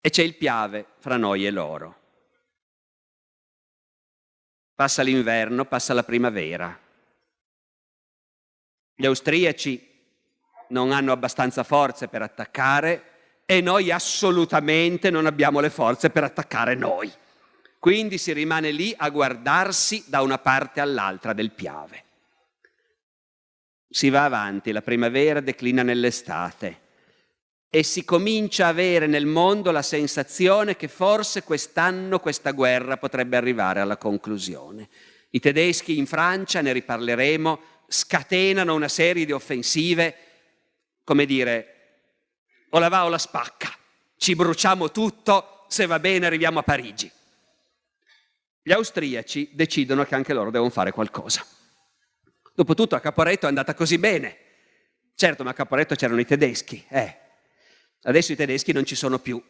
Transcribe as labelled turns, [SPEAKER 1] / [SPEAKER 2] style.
[SPEAKER 1] e c'è il Piave fra noi e loro. Passa l'inverno, passa la primavera. Gli austriaci non hanno abbastanza forze per attaccare e noi assolutamente non abbiamo le forze per attaccare noi. Quindi si rimane lì a guardarsi da una parte all'altra del Piave. Si va avanti, la primavera declina nell'estate e si comincia a avere nel mondo la sensazione che forse quest'anno questa guerra potrebbe arrivare alla conclusione. I tedeschi in Francia, ne riparleremo, scatenano una serie di offensive, come dire, o la va o la spacca, ci bruciamo tutto, se va bene arriviamo a Parigi. Gli austriaci decidono che anche loro devono fare qualcosa. Dopotutto a Caporetto è andata così bene. Certo, ma a Caporetto c'erano i tedeschi. Adesso i tedeschi non ci sono più.